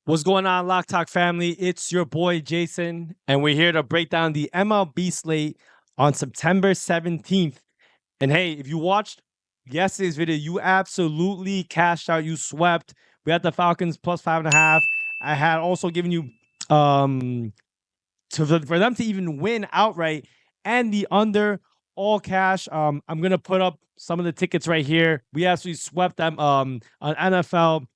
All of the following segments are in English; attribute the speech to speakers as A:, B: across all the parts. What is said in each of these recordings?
A: What's going on, Lock Talk family? It's your boy Jason, and we're here to break down the MLB slate on September 17th. And hey, if you watched yesterday's video, you absolutely cashed out. You swept. We had the Falcons plus 5.5. I had also given you for them to even win outright and the under all cash. I'm gonna put up some of the tickets right here. We actually swept them on NFL.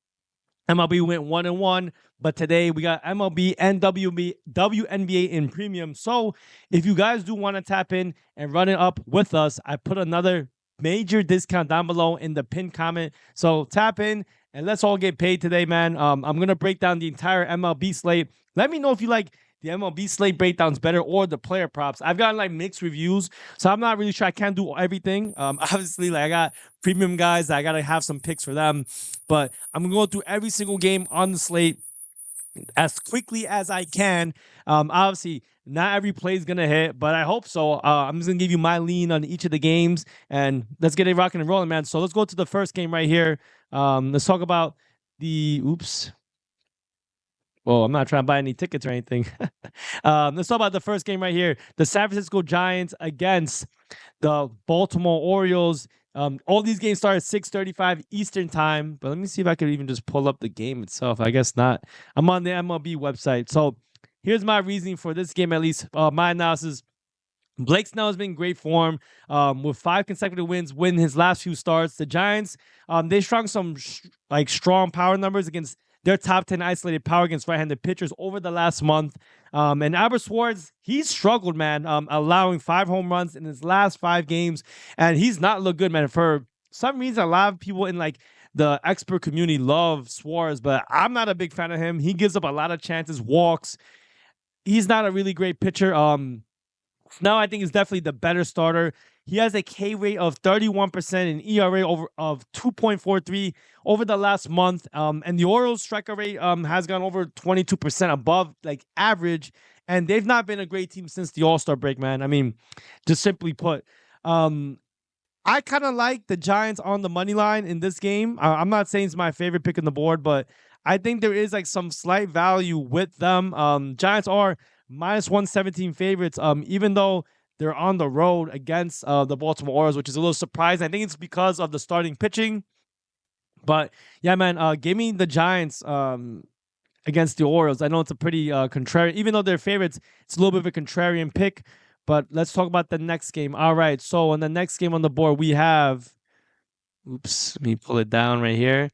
A: MLB went 1-1, but today we got MLB and WNBA in premium. So if you guys do want to tap in and run it up with us, I put another major discount down below in the pinned comment. So tap in and let's all get paid today, man. I'm gonna break down the entire MLB slate. Let me know if you like the MLB slate breakdowns better or the player props. I've gotten like mixed reviews, so I'm not really sure. I can't do everything. Obviously, like I got premium guys that I gotta have some picks for them, but I'm gonna go through every single game on the slate as quickly as I can. Obviously, not every play is gonna hit, but I hope so. I'm just gonna give you my lean on each of the games, and let's get it rocking and rolling, man. So let's go to the first game right here. Let's talk about the oops. Well, I'm not trying to buy any tickets or anything. Let's talk about the first game right here. The San Francisco Giants against the Baltimore Orioles. All these games start at 6:35 Eastern time. But let me see if I could even just pull up the game itself. I guess not. I'm on the MLB website. So here's my reasoning for this game, at least my analysis. Blake Snell has been in great form with 5 consecutive wins, winning his last few starts. The Giants, they strung some strong power numbers against their top 10 isolated power against right-handed pitchers over the last month. And Albert Schwartz, he's struggled, man, allowing 5 home runs in his last 5 games. And he's not looked good, man. For some reason, a lot of people in the expert community love Schwartz, but I'm not a big fan of him. He gives up a lot of chances, walks. He's not a really great pitcher. Now I think he's definitely the better starter. He has a K rate of 31% and ERA of 2.43 over the last month. And the Orioles striker rate has gone over 22% above average. And they've not been a great team since the All-Star break, man. I mean, just simply put. I kind of like the Giants on the money line in this game. I'm not saying it's my favorite pick on the board, but I think there is some slight value with them. Giants are minus 117 favorites, even though they're on the road against the Baltimore Orioles, which is a little surprising. I think it's because of the starting pitching. But yeah, man, give me the Giants against the Orioles. I know it's a pretty contrarian, even though they're favorites, it's a little bit of a contrarian pick. But let's talk about the next game. All right, so on the next game on the board, we have, oops, let me pull it down right here.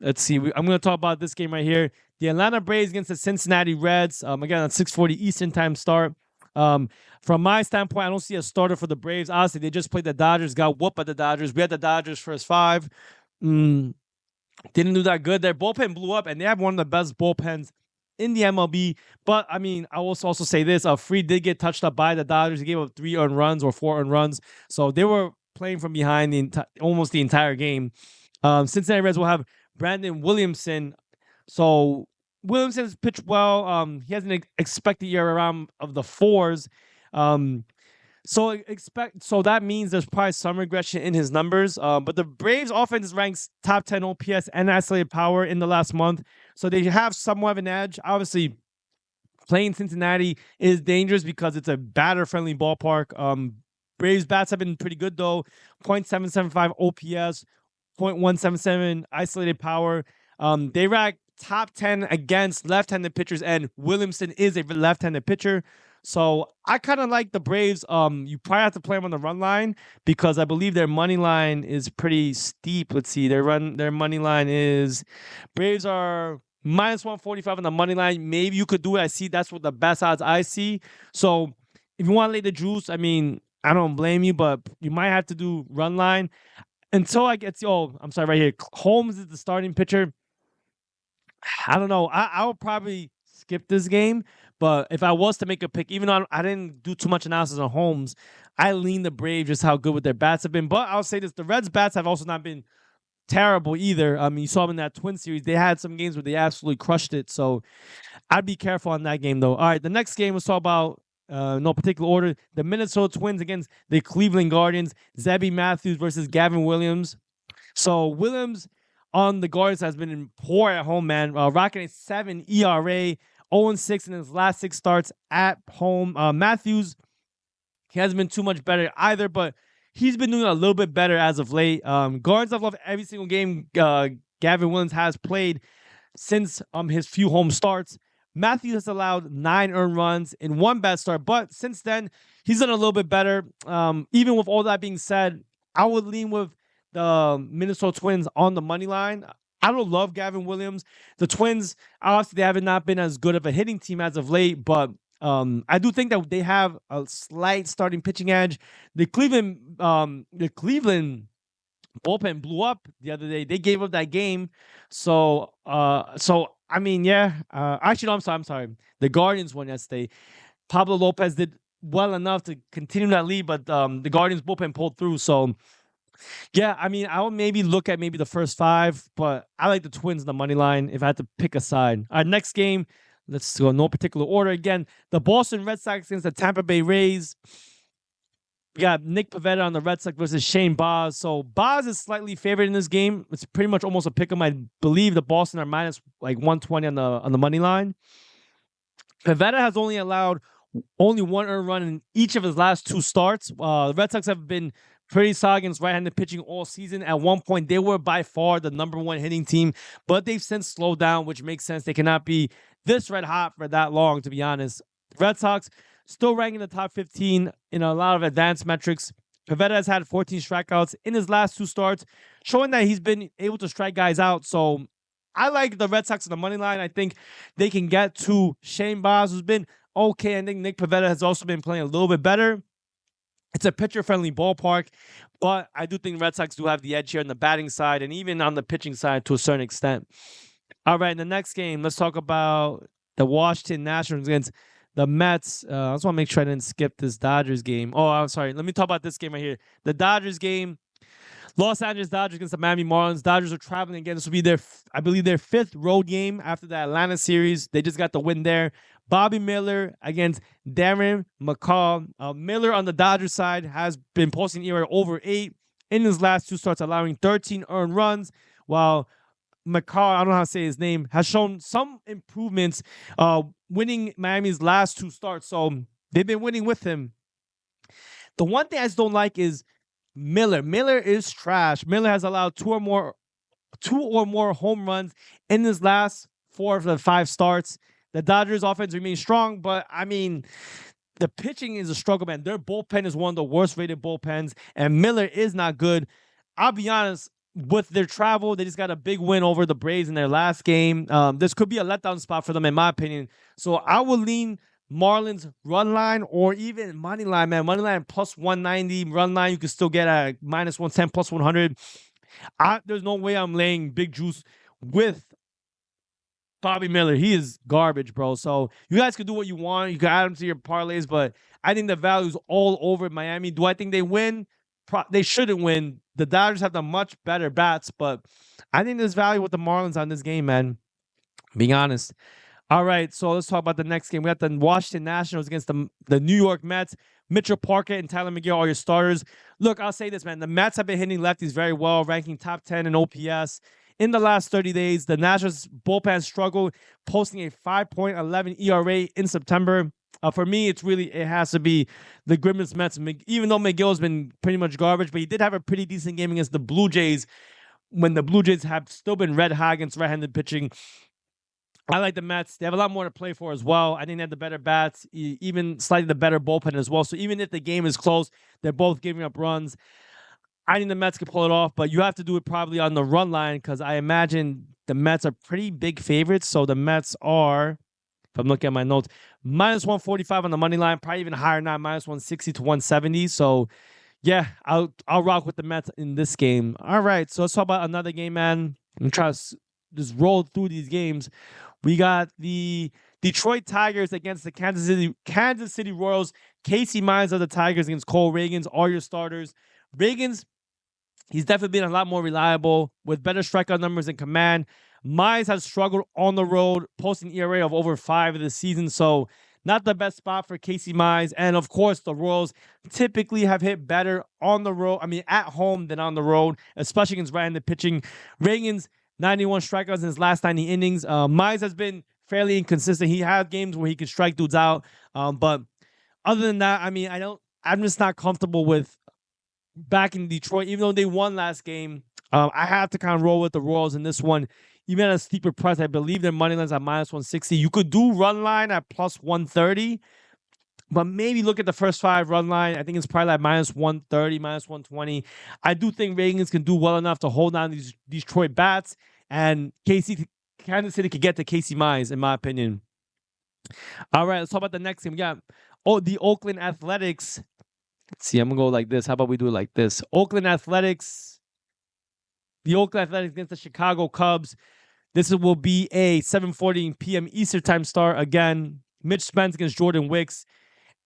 A: Let's see. I'm going to talk about this game right here. The Atlanta Braves against the Cincinnati Reds. Again, on 6:40 Eastern time start. From my standpoint, I don't see a starter for the Braves. Honestly, they just played the Dodgers, got whooped by the Dodgers. We had the Dodgers first 5. Didn't do that good. Their bullpen blew up, and they have one of the best bullpens in the MLB. But, I mean, I will also say this. Freed did get touched up by the Dodgers. He gave up 3 earned runs or 4 earned runs. So they were playing from behind almost the entire game. Cincinnati Reds will have Brandon Williamson. So Williamson's pitched well. He has an expected ERA around of the 4s. So that means there's probably some regression in his numbers. But the Braves offense ranks top 10 OPS and isolated power in the last month. So they have somewhat of an edge. Obviously, playing Cincinnati is dangerous because it's a batter-friendly ballpark. Braves bats have been pretty good though. 0.775 OPS, 0.177 isolated power. They rank top 10 against left-handed pitchers, and Williamson is a left-handed pitcher. So I kind of like the Braves. You probably have to play them on the run line because I believe their money line is pretty steep. Let's see. Their money line is Braves are minus 145 on the money line. Maybe you could do it. I see that's what the best odds I see. So if you want to lay the juice, I mean, I don't blame you, but you might have to do run line until I get I'm sorry, right here. Holmes is the starting pitcher. I don't know. I would probably skip this game, but if I was to make a pick, even though I didn't do too much analysis on Holmes, I lean the Braves just how good with their bats have been. But I'll say this, the Reds' bats have also not been terrible either. I mean, you saw them in that Twin series. They had some games where they absolutely crushed it. So I'd be careful on that game, though. All right, the next game, let's talk about, no particular order, the Minnesota Twins against the Cleveland Guardians. Zebby Matthews versus Gavin Williams. So Williams on the Guardians has been poor at home, man. Rocking a 7 ERA, 0-6 in his last 6 starts at home. Matthews, he hasn't been too much better either, but he's been doing a little bit better as of late. Guardians have loved every single game Gavin Williams has played since his few home starts. Matthews has allowed 9 earned runs in 1 bad start, but since then, he's done a little bit better. Even with all that being said, I would lean with the Minnesota Twins on the money line. I don't love Gavin Williams. The Twins, obviously, they haven't not been as good of a hitting team as of late, but I do think that they have a slight starting pitching edge. The Cleveland bullpen blew up the other day. They gave up that game. So I mean, yeah. Actually, no, I'm sorry. The Guardians won yesterday. Pablo Lopez did well enough to continue that lead, but the Guardians bullpen pulled through. So yeah, I mean, I would maybe look at maybe the first 5, but I like the Twins in the money line if I had to pick a side. All right, next game. Let's go no particular order. Again, the Boston Red Sox against the Tampa Bay Rays. We got Nick Pivetta on the Red Sox versus Shane Baz. So Baz is slightly favored in this game. It's pretty much almost a pick 'em. I believe the Boston are minus like 120 on the money line. Pivetta has only allowed 1 earned run in each of his last 2 starts. The Red Sox have been pretty solid against right-handed pitching all season. At one point, they were by far the #1 hitting team, but they've since slowed down, which makes sense. They cannot be this red hot for that long, to be honest. Red Sox still ranking in the top 15 in a lot of advanced metrics. Pivetta has had 14 strikeouts in his last 2 starts, showing that he's been able to strike guys out. So I like the Red Sox on the money line. I think they can get to Shane Baz, who's been okay. I think Nick Pivetta has also been playing a little bit better. It's a pitcher-friendly ballpark, but I do think Red Sox do have the edge here on the batting side and even on the pitching side to a certain extent. All right, in the next game, let's talk about the Washington Nationals against the Mets. I just want to make sure I didn't skip this Dodgers game. Oh, I'm sorry. Let me talk about this game right here. The Dodgers game. Los Angeles Dodgers against the Miami Marlins. Dodgers are traveling again. This will be their, I believe, their 5th road game after the Atlanta series. They just got the win there. Bobby Miller against Darren McCall. Miller on the Dodgers side has been posting ERA over 8 in his last 2 starts, allowing 13 earned runs, while McCall, I don't know how to say his name, has shown some improvements, winning Miami's last 2 starts. So they've been winning with him. The one thing I just don't like is Miller. Miller is trash. Miller has allowed 2 or more home runs in his last 4 of the 5 starts. The Dodgers offense remains strong, but I mean, the pitching is a struggle, man. Their bullpen is one of the worst rated bullpens, and Miller is not good. I'll be honest, with their travel, they just got a big win over the Braves in their last game. This could be a letdown spot for them, in my opinion. So I will lean Marlins run line or even money line, man. Money line plus 190, run line you can still get at minus 110, plus 100. There's no way I'm laying big juice with Bobby Miller. He is garbage, bro. So you guys can do what you want. You can add him to your parlays, but I think the value is all over Miami. Do I think they win? They shouldn't win. The Dodgers have the much better bats, but I think there's value with the Marlins on this game, man. Being honest. All right, so let's talk about the next game. We got the Washington Nationals against the New York Mets. Mitchell Parker and Tyler McGill are your starters. Look, I'll say this, man. The Mets have been hitting lefties very well, ranking top 10 in OPS. In the last 30 days, the Nationals bullpen struggled, posting a 5.11 ERA in September. For me, it has to be the Grimace Mets. Even though McGill has been pretty much garbage, but he did have a pretty decent game against the Blue Jays when the Blue Jays have still been red hot against right-handed pitching. I like the Mets. They have a lot more to play for as well. I think they have the better bats, even slightly the better bullpen as well. So even if the game is close, they're both giving up runs. I think the Mets can pull it off, but you have to do it probably on the run line because I imagine the Mets are pretty big favorites. So the Mets are, if I'm looking at my notes, minus 145 on the money line, probably even higher now, minus 160 to 170. So yeah, I'll rock with the Mets in this game. All right, so let's talk about another game, man. I'm trying to just roll through these games. We got the Detroit Tigers against the Kansas City Royals. Casey Mize of the Tigers against Cole Reagans are your starters. Reagans, he's definitely been a lot more reliable with better strikeout numbers and command. Mize has struggled on the road, posting ERA of over 5 this season, so not the best spot for Casey Mize. And of course, the Royals typically have hit better on the road, at home than on the road, especially against right-handed pitching. Reagans 91 strikeouts in his last 90 innings. Mize has been fairly inconsistent. He had games where he could strike dudes out. But other than that, I mean, I'm just not comfortable with backing Detroit, even though they won last game. I have to kind of roll with the Royals in this one. Even at a steeper price, I believe their money line's at -160. You could do run line at +130, but maybe look at the first 5 run line. I think it's probably like -130, -120. I do think Ravens can do well enough to hold on these Detroit bats, and Kansas City could get to Casey Mize, in my opinion. All right, let's talk about the next game. We got the Oakland Athletics. Let's see, I'm going to go like this. How about we do it like this? The Oakland Athletics against the Chicago Cubs. This will be a 7:40 p.m. Eastern time start. Again, Mitch Spence against Jordan Wicks.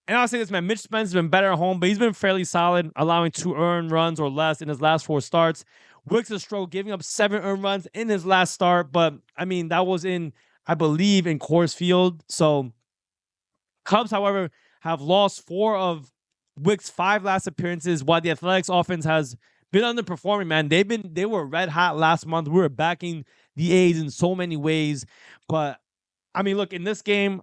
A: And I'll say this, man, Mitch Spence has been better at home, but he's been fairly solid, allowing 2 earned runs or less in his last 4 starts. Wicks has struggled, giving up 7 earned runs in his last start, but, I mean, that was I believe, in Coors Field. So, Cubs, however, have lost 4 of Wicks' 5 last appearances, while the Athletics offense has been underperforming, man. They were red hot last month. We were backing the A's in so many ways. But, I mean, look, in this game,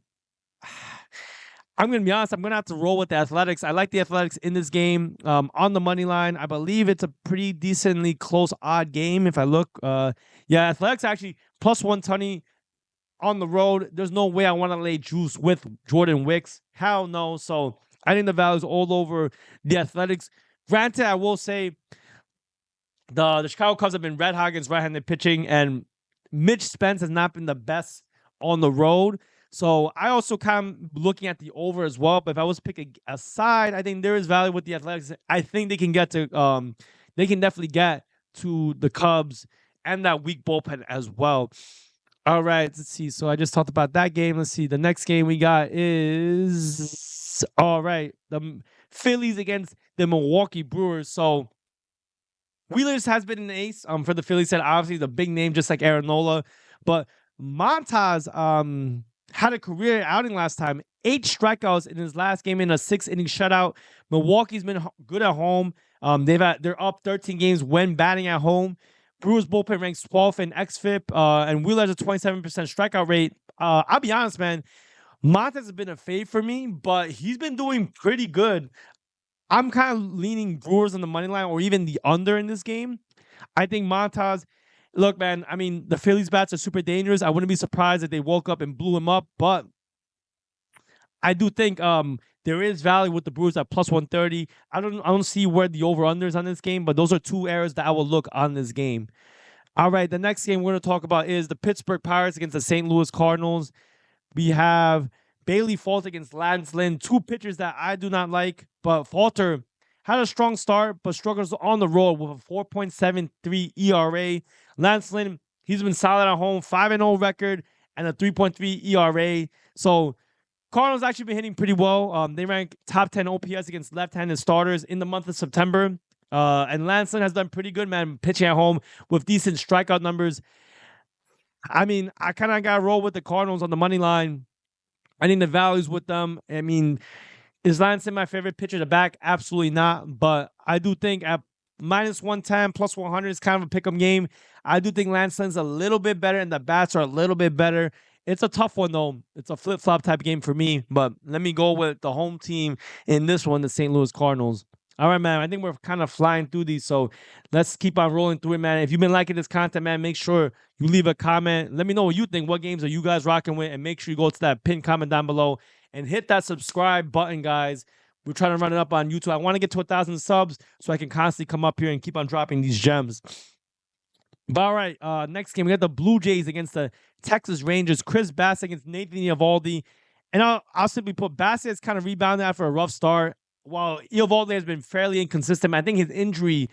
A: I'm going to be honest, I'm going to have to roll with the Athletics. I like the Athletics in this game on the money line. I believe it's a pretty decently close odd game if I look. Yeah, Athletics actually +120 on the road. There's no way I want to lay juice with Jordan Wicks. Hell no. So I think the value's all over the Athletics. Granted, I will say the Chicago Cubs have been red hot against right-handed pitching, and Mitch Spence has not been the best on the road. So I also kind of looking at the over as well. But if I was to pick a side, I think there is value with the Athletics. I think they can definitely get to the Cubs and that weak bullpen as well. All right, let's see. So I just talked about that game. Let's see. The next game we got is the Phillies against the Milwaukee Brewers. So Wheelers has been an ace for the Phillies. Said obviously the big name, just like Aaron Nola, but Montas had a career outing last time. 8 strikeouts in his last game in a 6-inning shutout. Milwaukee's been good at home. They're up 13 games when batting at home. Brewers bullpen ranks 12th in xFIP, and Wheeler has a 27% strikeout rate. I'll be honest, man. Montas has been a fave for me, but he's been doing pretty good. I'm kind of leaning Brewers on the money line or even the under in this game. I think Montas. Look, man, I mean, the Phillies bats are super dangerous. I wouldn't be surprised if they woke up and blew him up, but I do think there is value with the Brewers at +130. I don't see where the over-under is on this game, but those are 2 areas that I will look on this game. All right, the next game we're going to talk about is the Pittsburgh Pirates against the St. Louis Cardinals. We have Bailey Falter against Lance Lynn, 2 pitchers that I do not like, but Falter had a strong start, but struggles on the road with a 4.73 ERA. Lance Lynn, he's been solid at home, 5-0 record, and a 3.3 ERA. So Cardinals actually been hitting pretty well. They rank top 10 OPS against left-handed starters in the month of September. And Lance Lynn has done pretty good, man, pitching at home with decent strikeout numbers. I mean, I kind of got to roll with the Cardinals on the money line. I think the value's with them. I mean, is Lance Lynn my favorite pitcher to back? Absolutely not. But I do think at -110, +100 is kind of a pick-em game. I do think Lance Lynn's a little bit better, and the bats are a little bit better. It's a tough one, though. It's a flip-flop type game for me. But let me go with the home team in this one, the St. Louis Cardinals. All right, man. I think we're kind of flying through these, so let's keep on rolling through it, man. If you've been liking this content, man, make sure you leave a comment. Let me know what you think. What games are you guys rocking with? And make sure you go to that pinned comment down below and hit that subscribe button, guys. We're trying to run it up on YouTube. I want to get to 1,000 subs so I can constantly come up here and keep on dropping these gems. But all right, next game, we got the Blue Jays against the Texas Rangers. Chris Bassett against Nathan Eovaldi. And I'll simply put, Bassett has kind of rebounded after a rough start. While Eovaldi has been fairly inconsistent, I think his injury,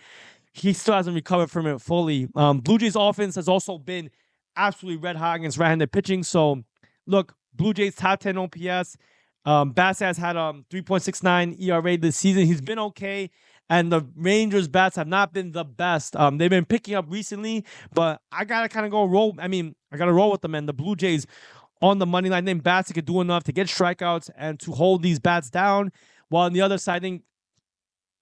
A: he still hasn't recovered from it fully. Blue Jays offense has also been absolutely red hot against right-handed pitching. So, look, Blue Jays top 10 OPS. Bassett has had 3.69 ERA this season. He's been okay. And the Rangers bats have not been the best. They've been picking up recently, but I got to kind of go roll. I mean, I got to roll with them. And the Blue Jays on the money line, then Bassett could do enough to get strikeouts and to hold these bats down. While on the other side, I think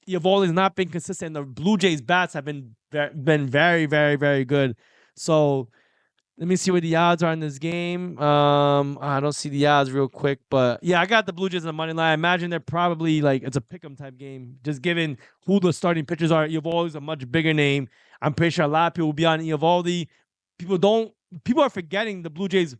A: Eovaldi has not been consistent. The Blue Jays bats have been very, very, very good. So let me see what the odds are in this game. I don't see the odds real quick, but yeah, I got the Blue Jays on the money line. I imagine they're probably like it's a pick'em type game, just given who the starting pitchers are. Eovaldi's a much bigger name. I'm pretty sure a lot of people will be on Eovaldi. People don't. People are forgetting the Blue Jays.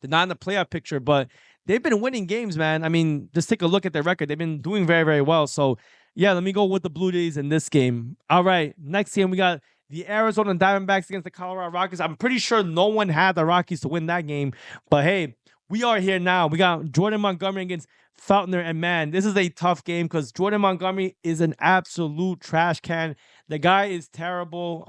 A: They're not in the playoff picture, but they've been winning games, man. I mean, just take a look at their record. They've been doing very, very well. So, yeah, let me go with the Blue Jays in this game. All right, next game we got the Arizona Diamondbacks against the Colorado Rockies. I'm pretty sure no one had the Rockies to win that game, but hey, we are here now. We got Jordan Montgomery against Feltner, and man, this is a tough game because Jordan Montgomery is an absolute trash can. The guy is terrible.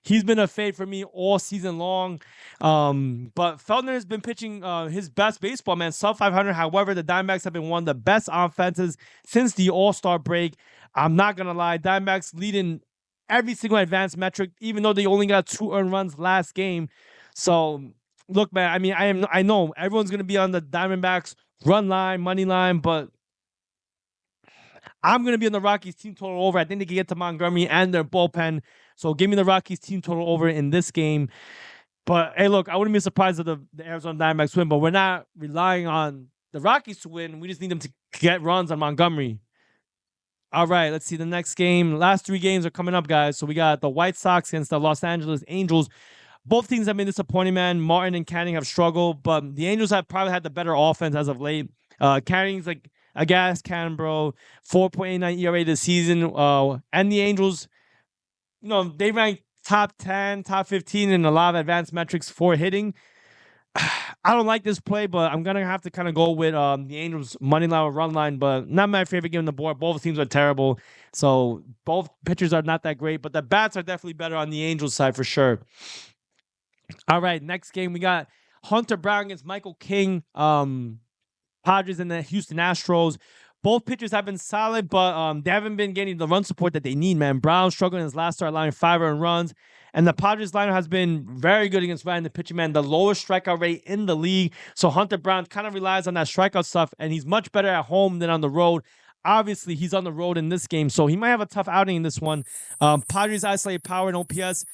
A: He's been a fade for me all season long. But Feltner has been pitching his best baseball, man, sub 500. However, the Diamondbacks have been one of the best offenses since the All-Star break. I'm not gonna lie, Diamondbacks leading every single advanced metric, even though they only got 2 earned runs last game. So look, man, I mean, I know everyone's gonna be on the Diamondbacks run line, money line, but I'm gonna be on the Rockies team total over. I think they can get to Montgomery and their bullpen. So give me the Rockies team total over in this game. But hey, look, I wouldn't be surprised if the Arizona Diamondbacks win, but we're not relying on the Rockies to win. We just need them to get runs on Montgomery. All right, let's see the next game. Last 3 games are coming up, guys. So we got the White Sox against the Los Angeles Angels. Both teams have been disappointing, man. Martin and Canning have struggled, but the Angels have probably had the better offense as of late. Canning's like a gas can, bro. 4.89 ERA this season. And the Angels, you know, they rank top 10, top 15 in a lot of advanced metrics for hitting. I don't like this play, but I'm gonna have to kind of go with the Angels money line or run line, but not my favorite game on the board. Both teams are terrible, so both pitchers are not that great, but the bats are definitely better on the Angels side for sure. All right, next game we got Hunter Brown against Michael King. Padres and the Houston Astros. Both pitchers have been solid, but they haven't been getting the run support that they need, man. Brown struggled in his last start, allowing 5 earned runs. And the Padres lineup has been very good against right-handed pitching, man. The lowest strikeout rate in the league. So Hunter Brown kind of relies on that strikeout stuff, and he's much better at home than on the road. Obviously, he's on the road in this game, so he might have a tough outing in this one. Padres isolated power and OPS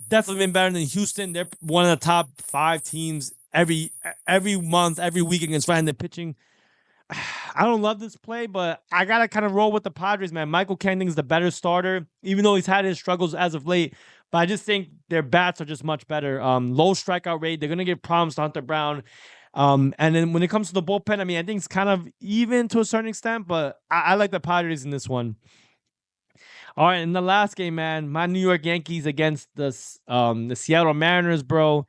A: definitely been better than Houston. They're one of the top 5 teams every month, every week against right-handed pitching. I don't love this play, but I gotta kind of roll with the Padres, man. Michael Kending's the better starter, even though he's had his struggles as of late. But I just think their bats are just much better. Low strikeout rate. They're gonna give problems to Hunter Brown. And then when it comes to the bullpen, I mean, I think it's kind of even to a certain extent, but I like the Padres in this one. All right, in the last game, man, my New York Yankees against the Seattle Mariners, bro.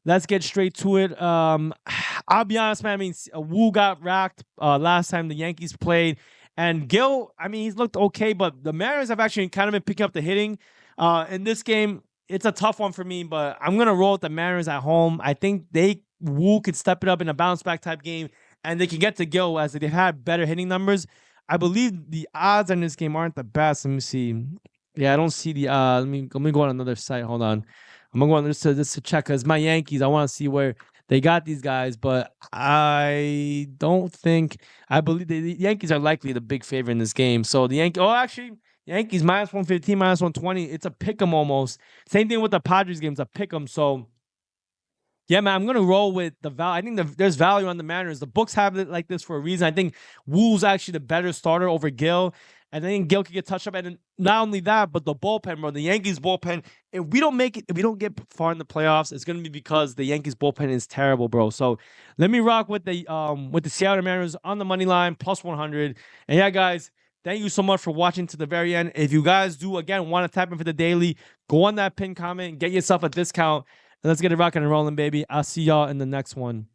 A: Let's get straight to it. I'll be honest, man. I mean, Wu got racked last time the Yankees played. And Gil, I mean, he's looked okay, but the Mariners have actually kind of been picking up the hitting. In this game, it's a tough one for me, but I'm going to roll with the Mariners at home. I think Wu could step it up in a bounce back type game, and they can get to Gil as they've had better hitting numbers. I believe the odds on this game aren't the best. Let me see. Yeah, I don't see the let me go on another site. Hold on. I'm gonna go on just to check because my Yankees. I want to see where they got these guys, but I don't think I believe the Yankees are likely the big favorite in this game. So the Yankees. Oh, actually, Yankees minus 115, minus 120. It's a pick 'em almost. Same thing with the Padres games. A pick 'em. So yeah, man, I'm gonna roll with the value. I think there's value on the Mariners. The books have it like this for a reason. I think Wu's actually the better starter over Gil. And I think Gil could get touched up. And not only that, but the bullpen, bro. The Yankees bullpen. If we don't make it, if we don't get far in the playoffs, it's gonna be because the Yankees bullpen is terrible, bro. So let me rock with the Seattle Mariners on the money line plus 100. And yeah, guys, thank you so much for watching to the very end. If you guys do again want to tap in for the daily, go on that pin comment, get yourself a discount, and let's get it rocking and rolling, baby. I'll see y'all in the next one.